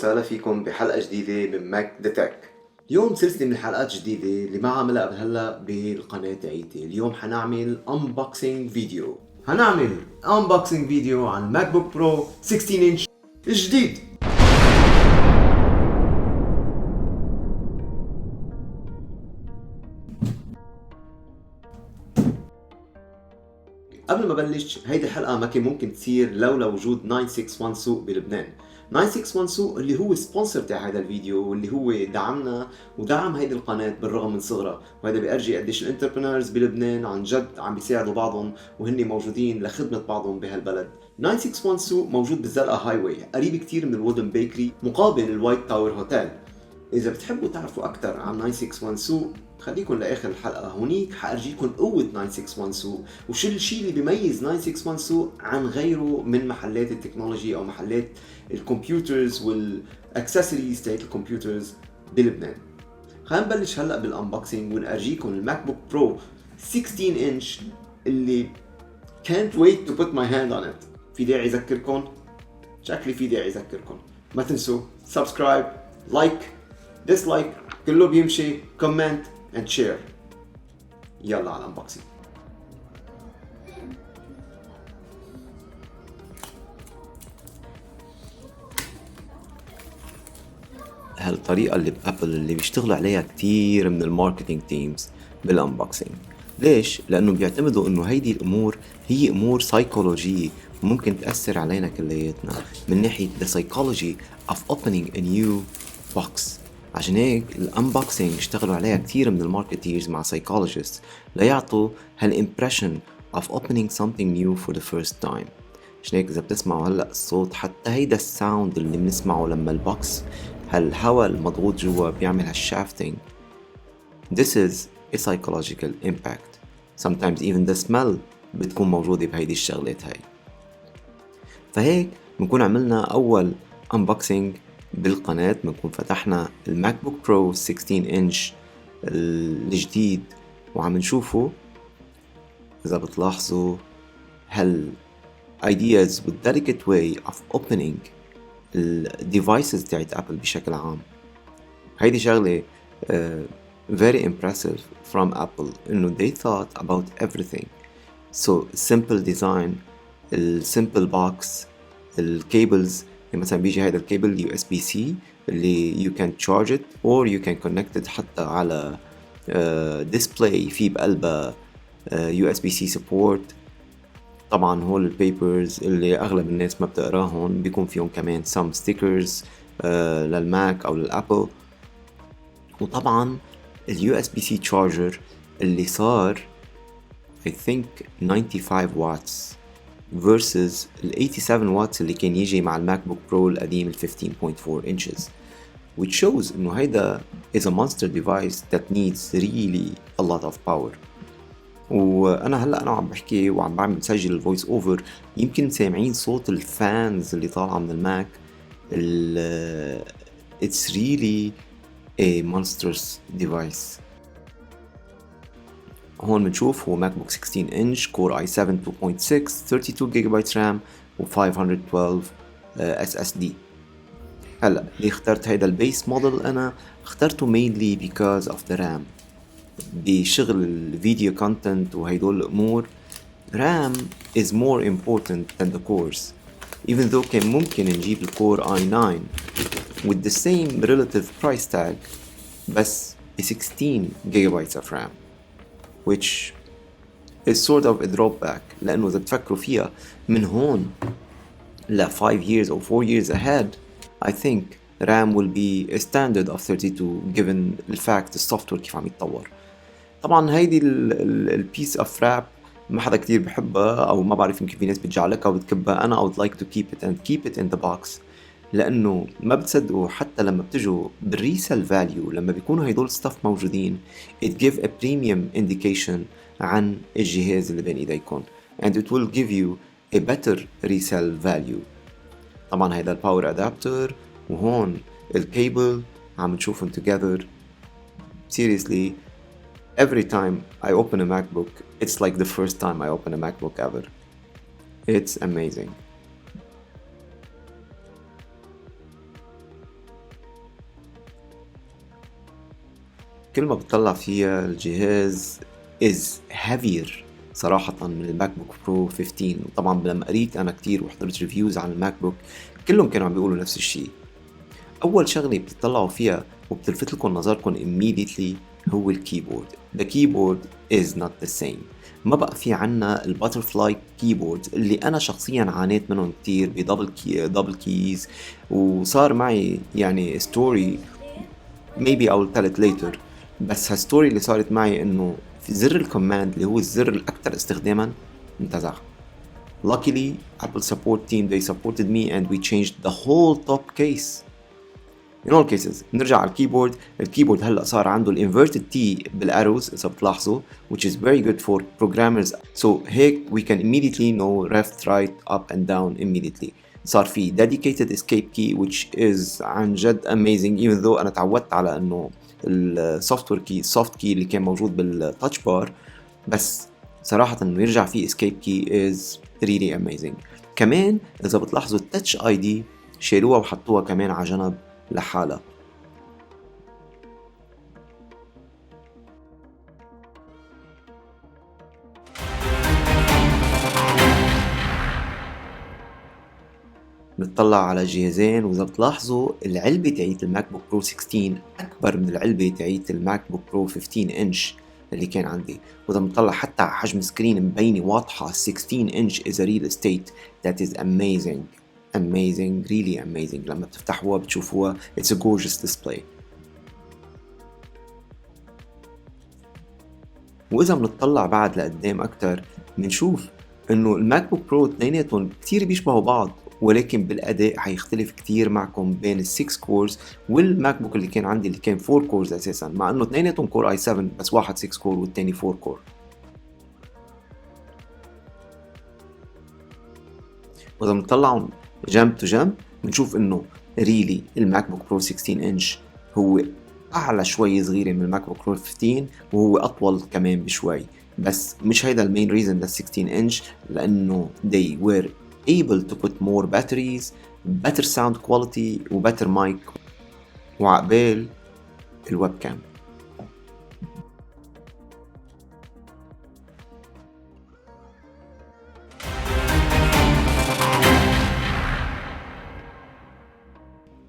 وسهلا فيكم بحلقة جديدة من ماك ذا تك. اليوم سلسلة من الحلقات الجديدة اللي ما عاملها قبل هلا بالقناة تاعيتي. اليوم حنعمل unboxing فيديو. حنعمل unboxing فيديو عن ماك بوك برو 16 انش الجديد. قبل ما بلش، هيدي الحلقة ما كان ممكن تصير لولا وجود 961 سوق بلبنان. 961 سوق اللي هو سبونسر تاع هذا الفيديو، واللي هو دعمنا ودعم هيدي القناة بالرغم من صغرها، وهذا بيرجي قديش الانتربرنورز بلبنان عن جد عم بيساعدوا بعضهم وهن موجودين لخدمة بعضهم بهالبلد. 961 سوق موجود بالزرقاء هاي واي، قريب كتير من الوودن بيكري مقابل الوايت تاور هوتيل. إذا بتحبوا تعرفوا أكثر عن 961 سوق خليكم لآخر الحلقة، هونيك حأرجيكم قوة 961 سوق وشو الشيء اللي بيميز 961 سوق عن غيره من محلات التكنولوجي أو محلات الكمبيوترز والأكسسوارز تاعت الكمبيوترز بلبنان. خلينا نبلش هلأ بالأنبوكسينج ونأرجيكم الماك بوك برو 16 إنش اللي can't wait to put my hand on it. في داعي أذكركم؟ شكلي في داعي أذكركم، ما تنسوا سبسكرايب، لايك، ديسلايك، كله بيمشي، كومنت and share. يلا على الانبوكسينج. هالطريقة اللي بأبل اللي بيشتغلوا عليها كتير من الماركتينج تيمز بالانبوكسينج. ليش؟ لأنه بيعتمدوا إنه هيدي الأمور هي أمور سايكولوجية وممكن تأثر علينا كلياتنا من ناحية the psychology of opening a new box. عشان هيك الانبوكسينج اشتغلوا عليها كتير من الماركتيرز مع سايكولوجيست ليعطوا هالimpression of opening something new for the first time. عشان هيك إذا بتسمعوا هلأ الصوت، حتى هيدا الساوند اللي بنسمعه لما البوكس هالهواء المضغوط جوا بيعمل هالشافتنج. This is a psychological impact. Sometimes even the smell بتكون موجودة بهيدي الشغلات هاي. فهيك بنكون عملنا أول unboxing بالقناة، بنكون فتحنا الماك بوك برو 16 إنش الجديد وعم نشوفه. إذا بتلاحظوا هال ideas with delicate way of opening الديفايسز تاعت أبل بشكل عام. هيدي شغلة very impressive from Apple إنه they thought about everything. So simple design, simple box, الكيبلز مثلا بيجي هيدا الكيبل USB-C اللي you can charge it or you can connect it حتى على display في بقلبها USB-C support. طبعا هول البيبرز اللي أغلب الناس ما بتقراهم بيكون فيهم كمان some stickers للماك أو للأبل. وطبعا USB-C charger اللي صار I think 95 watts versus ال 87 watts اللي كان يجي مع الماك بوك برو القديم ال 15.4 inches, which shows إنه هيدا is a monster device that needs really a lot of power. وأنا هلأ وعم بحكي وعم بعمل سجل الفويس أوفر، يمكن سامعين صوت الفانز اللي طالعة من الماك. It's really a monstrous device. هون بنشوف هو ماك بوك 16 إنش كور i7 2.6 32 جيجا رام و 512 SSD. هلأ ليه اخترت هيدا البيس موديل؟ أنا اخترته mainly because of the RAM. بشغل الفيديو كونتنت وهيدول الأمور RAM is more important than the cores, even though كان ممكن نجيب الكور i9 with the same relative price tag بس ب 16 GB of RAM, which is sort of a drawback. لأنه إذا بتفكروا فيها من هون ل 5 years or 4 years ahead, I think RAM will be a standard of 32 given the fact السوفتوير كيف عم يتطور. طبعا هيدي البيس اوف راب ما حدا كتير بحبها او ما بعرف، يمكن في ناس بتجعلكها وبتكبها. انا I would like to keep it in the box لانه ما بتصدقوا حتى لما بتجوا بالريسل فاليو لما بيكونوا هيدول ستاف موجودين it give a premium indication عن الجهاز اللي بين ايديكم and it will give you a better resale value. طبعا هيدا الباور ادابتر وهون الكيبل عم نشوفهم together. Seriously, every time I open a MacBook, it's like the first time I open a MacBook ever. It's amazing. كل ما بتطلع فيها الجهاز is heavier صراحة من الماك بوك برو 15. وطبعا لما قريت أنا كتير وحضرت ريفيوز عن الماك بوك كلهم كانوا عم بيقولوا نفس الشيء. أول شغلة بتطلعوا فيها وبتلفت لكم نظركم immediately هو الكيبورد. The keyboard is not the same. ما بقى في عنا الباترفلاي كيبورد اللي أنا شخصيا عانيت منهم كتير دبل كيز، وصار معي يعني ستوري maybe I will tell it later. بس هالستوري اللي صارت معي إنه في زر الكوماند اللي هو الزر الأكثر استخداما انتزع. Luckily Apple support team they supported me and we changed the whole top case. In all cases نرجع على الكيبورد هلا صار عنده الانفيرتد تي بالاروز اذا بتلاحظوا which is very good for programmers. So هيك we can immediately know left right up and down immediately. صار في dedicated escape key which is عن جد amazing even though انا تعودت على انه السوفت كي اللي كان موجود بالتاتش بار، بس صراحة انه يرجع فيه escape key is really amazing. كمان اذا بتلاحظوا التاتش اي دي شالوها وحطوها كمان على جنب لحالها. نطلع على جهازين، واذا بتلاحظوا العلبة تاعت الماك بوك برو 16 اكبر من العلبة تاعت الماك بوك برو 15 انش اللي كان عندي. واذا بنطلع حتى على حجم سكرين مبينة واضحة 16 انش is a real estate that is amazing really amazing. لما بتفتحوها بتشوفوها it's a gorgeous display. واذا بنطلع بعد لقدام اكتر بنشوف انه الماك بوك برو اثنيناتهم كتير بيشبهوا بعض، ولكن بالاداء حيختلف كتير معكم بين ال6 كورز والماك بوك اللي كان عندي اللي كان 4 كورز اساسا، مع انه اثنيناتهم كور اي 7 بس واحد 6 كور والتاني 4 كور. واذا بنطلعهم جنب تو جنب بنشوف انه ريلي الماك بوك برو 16 انش هو اعلى شوي صغيره من الماك بوك برو 15 وهو اطول كمان بشوي، بس مش هيدا المين ريزن لل 16 انش، لانه they were able to put more batteries, better sound quality و better mic وعقبال الويب كام.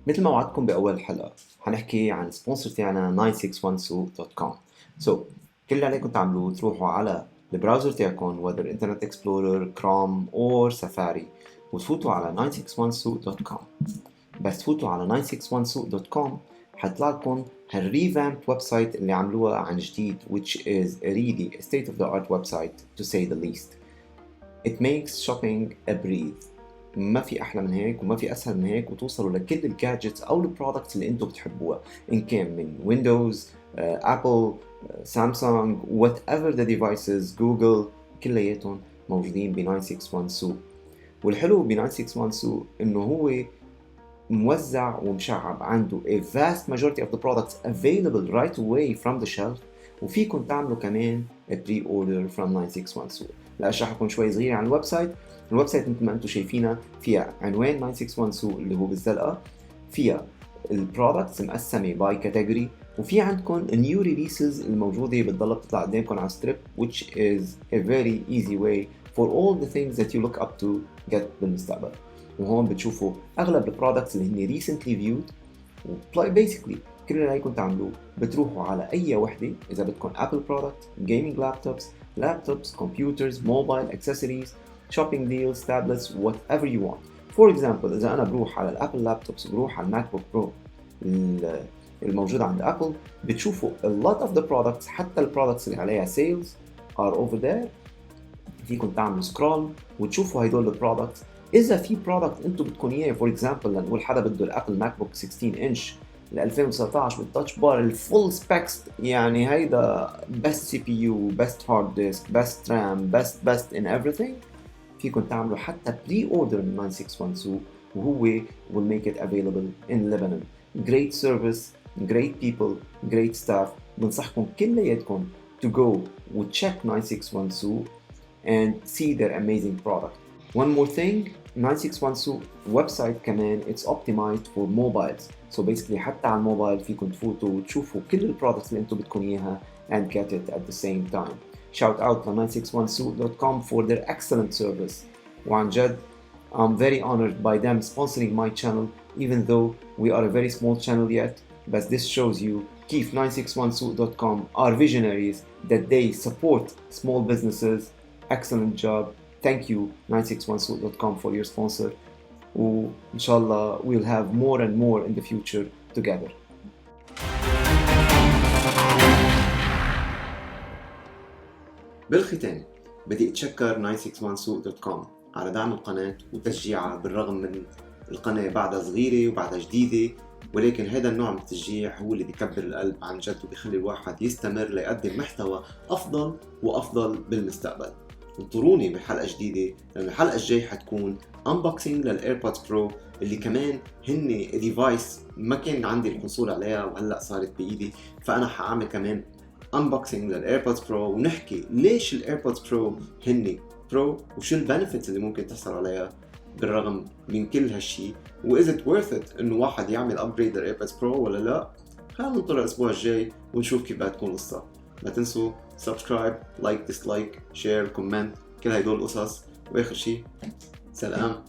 مثل ما وعدتكم بأول الحلقة حنحكي عن سبونسر تاعنا 9612.com. كل اللي عليكم تعملوه تروحوا على البراوزر تاعكم whether Internet Explorer, Chrome or Safari وتفوتوا على 9612.com. بس تفوتوا على 9612.com حيطلع لكم هالريفامبد ويب سايت اللي عملوها عن جديد which is really a state of the art website to say the least. It makes shopping a breeze. ما في احلى من هيك وما في اسهل من هيك وتوصلوا لكل الجادجتس او البرودكتس اللي انتم بتحبوها ان كان من ويندوز، ابل، سامسونج، وات ايفر ذا ديفايسز، جوجل، كلياتهم موجودين ب 9612. والحلو ب 9612 انه هو موزع ومشعب عنده a vast majority of the products available right away from the shelf، وفيكم تعملوا كمان a pre-order from 9612. لا اشرح لكم شوي صغير عن الويب سايت. الويب سايت مثل ما انتم شايفينها فيها عنوان 9612 اللي هو بالزلقه، فيها البرودكتس مقسمه باي كاتيجوري، وفي عندكم النيو ريليسز الموجوده بتضل بتطلع قدامكم على ستريب which is a very easy way for all the things that you look up to get بالمستقبل. وهون بتشوفوا اغلب البرودكتس اللي هن recently viewed. basically كل اللي عليكم تعملوه بتروحوا على اي وحده اذا بدكم ابل برودكت، جيمنج لابتوبس، كمبيوترز، موبايل اكسسوارز، shopping deals, tablets, whatever you want. For example إذا أنا بروح على الأبل لابتوبس بروح على الماك بوك برو الموجود عند أبل بتشوفوا a lot of the products، حتى البرودكتس اللي عليها sales are over there. فيكم تعملوا سكرول وتشوفوا هيدول البرودكتس. إذا في برودكت أنتم بدكم إياه for example لنقول حدا بده الأبل ماك بوك 16 إنش ل 2019 بالتاتش بار الفول سبيكس، يعني هيدا best CPU, best hard disk, best RAM, best in everything، فيكم تعملوا حتى بري اوردر من 9612 وهو will make it available in Lebanon. Great service, great people, great staff. بنصحكم كلياتكم to go and check 9612 and see their amazing product. One more thing, 961 سوق website كمان it's optimized for mobiles. So basically حتى على الموبايل فيكم تفوتوا وتشوفوا كل البرودكتس اللي انتم بدكم اياها and get it at the same time. Shout out to 961suq.com for their excellent service. وعن جد I'm very honored by them sponsoring my channel even though we are a very small channel yet, but this shows you كيف 961suq.com are visionaries that they support small businesses. Excellent job. Thank you 961suq.com for your sponsor. وإن شاء الله we'll have more and more in the future together. بالختام بدي أتشكر 961suq.com على دعم القناة وتشجيعها بالرغم من القناة بعدها صغيرة وبعدها جديدة، ولكن هذا النوع من التشجيع هو اللي بيكبر القلب عن جد وبيخلي الواحد يستمر ليقدم محتوى أفضل وأفضل بالمستقبل. انطروني بحلقة جديدة، لأن الحلقة الجاي حتكون unboxing للإيربودز برو اللي كمان هن ديفايس ما كان عندي الحصول عليها وهلأ صارت بإيدي، فأنا حأعمل كمان unboxing للإيربودز برو ونحكي ليش الإيربودز برو هن برو وشو البنفيتس اللي ممكن تحصل عليها بالرغم من كل هالشي، وإذا worth it إنه واحد يعمل upgrade للإيربودز برو ولا لا. خلينا ننطر الأسبوع الجاي ونشوف كيف بتكون القصة. لا تنسوا سبسكرايب، لايك، ديسلايك، شير، كومنت، كل هيدول القصص، وآخر شي سلام.